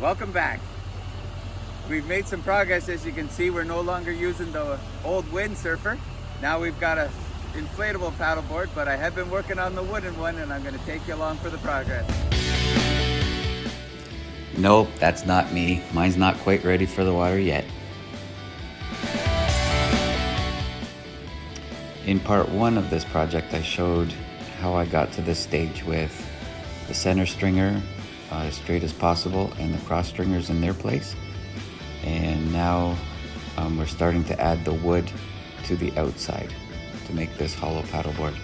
Welcome back. We've made some progress. As you can see, we're no longer using the old windsurfer. Now we've got a inflatable paddleboard, but I have been working on the wooden one and I'm going to take you along for the progress. Nope, that's not me. Mine's not quite ready for the water yet. In part one of this project, I showed how I got to this stage with the center stringer as straight as possible and the cross stringers in their place. And now we're starting to add the wood to the outside to make this hollow paddleboard.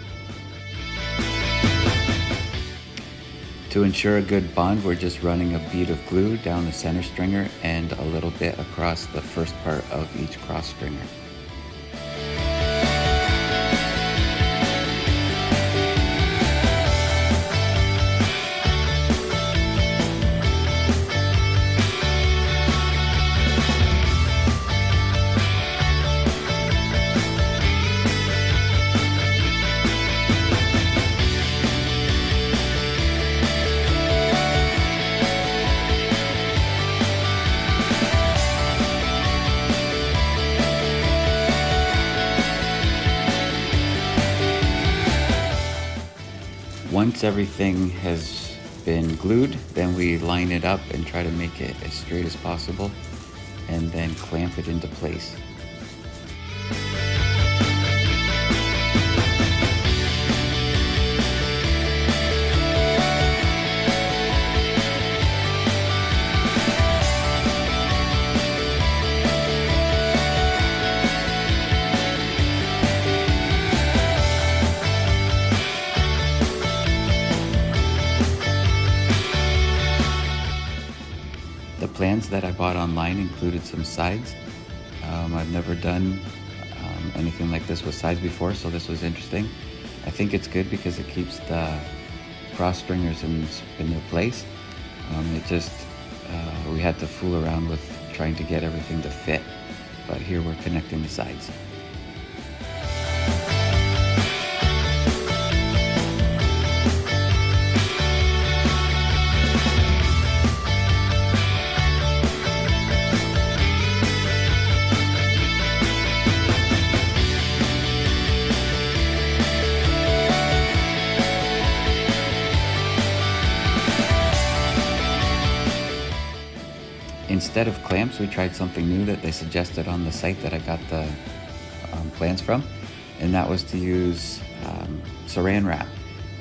To ensure a good bond, we're just running a bead of glue down the center stringer and a little bit across the first part of each cross stringer. Once everything has been glued, then we line it up and try to make it as straight as possible and then clamp it into place. The plans that I bought online included some sides. I've never done anything like this with sides before, so this was interesting. I think it's good because it keeps the cross stringers in their place. We had to fool around with trying to get everything to fit, but here we're connecting the sides. Instead of clamps, we tried something new that they suggested on the site that I got the plans from, and that was to use saran wrap.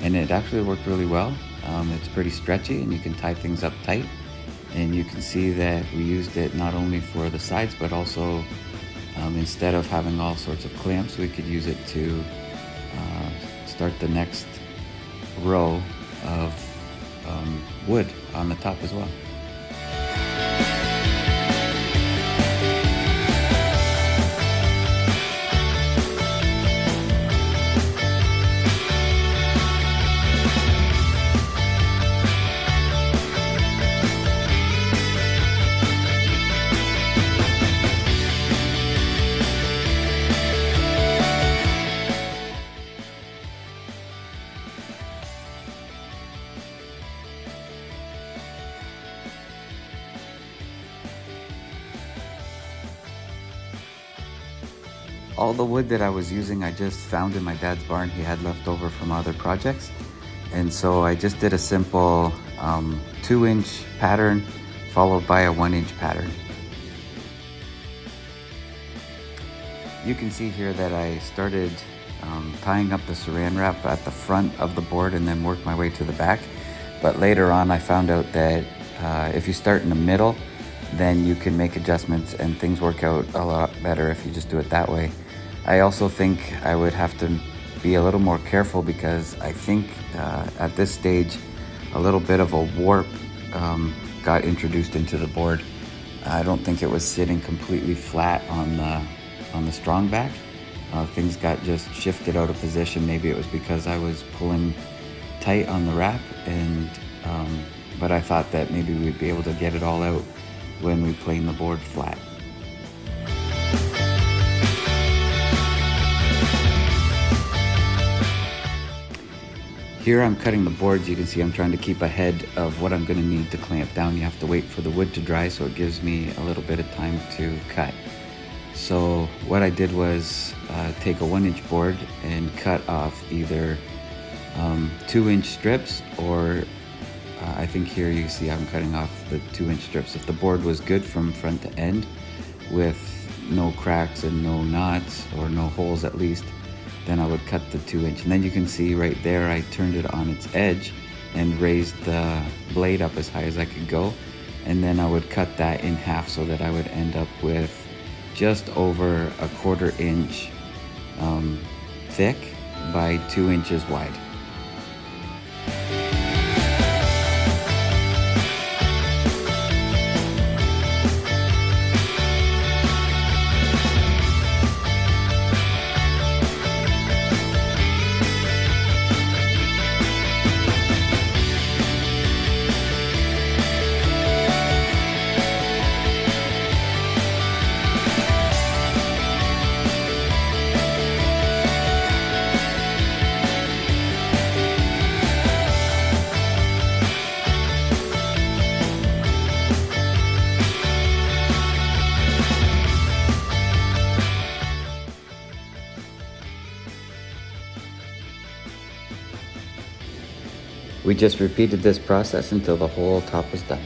And it actually worked really well. It's pretty stretchy and you can tie things up tight. And you can see that we used it not only for the sides, but also instead of having all sorts of clamps, we could use it to start the next row of wood on the top as well. All the wood that I was using, I just found in my dad's barn. He had left over from other projects. And so I just did a simple 2-inch pattern followed by a 1-inch pattern. You can see here that I started tying up the saran wrap at the front of the board and then worked my way to the back. But later on I found out that if you start in the middle, then you can make adjustments and things work out a lot better if you just do it that way. I also think I would have to be a little more careful because I think at this stage a little bit of a warp got introduced into the board. I don't think it was sitting completely flat on the strong back. Things got just shifted out of position. Maybe it was because I was pulling tight on the wrap, but I thought that maybe we'd be able to get it all out when we plane the board flat. Here I'm cutting the boards. You can see I'm trying to keep ahead of what I'm going to need to clamp down. You have to wait for the wood to dry, so it gives me a little bit of time to cut. So what I did was take a 1-inch board and cut off either 2-inch strips, or I think here you see I'm cutting off the 2-inch strips. If the board was good from front to end with no cracks and no knots, or no holes at least, then I would cut the 2-inch. And then you can see right there I turned it on its edge and raised the blade up as high as I could go, and then I would cut that in half so that I would end up with just over a 1/4 inch thick by 2 inches wide. We just repeated this process until the whole top was done.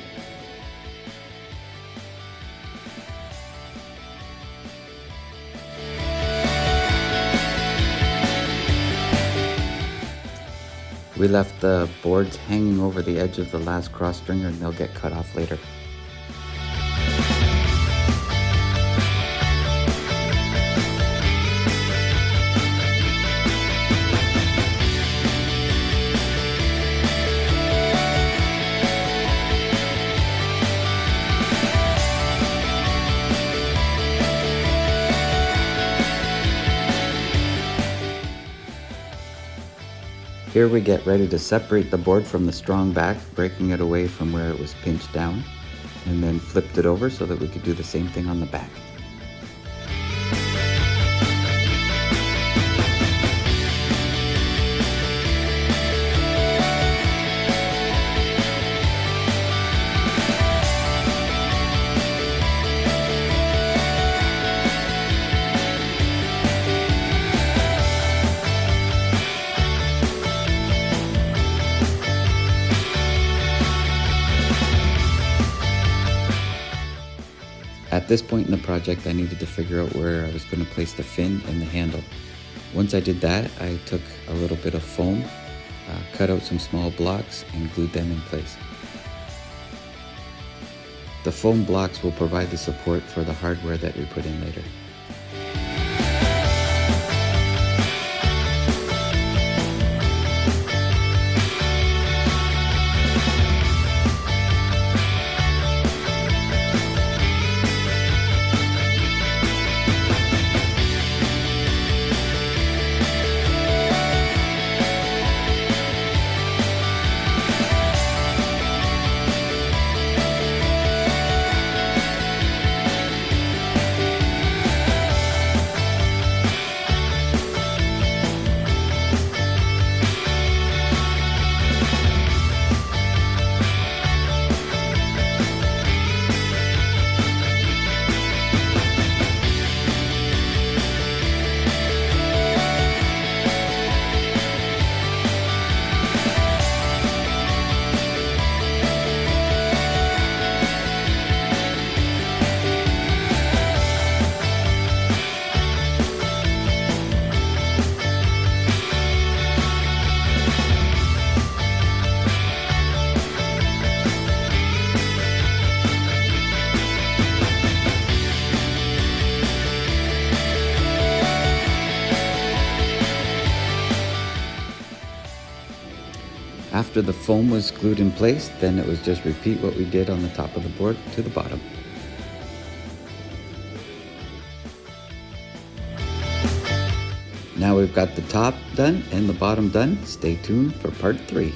We left the boards hanging over the edge of the last cross stringer, and they'll get cut off later. Here we get ready to separate the board from the strong back, breaking it away from where it was pinched down, and then flipped it over so that we could do the same thing on the back. At this point in the project, I needed to figure out where I was going to place the fin and the handle. Once I did that, I took a little bit of foam, cut out some small blocks, and glued them in place. The foam blocks will provide the support for the hardware that we put in later. After the foam was glued in place, then it was just repeat what we did on the top of the board to the bottom. Now we've got the top done and the bottom done. Stay tuned for part 3.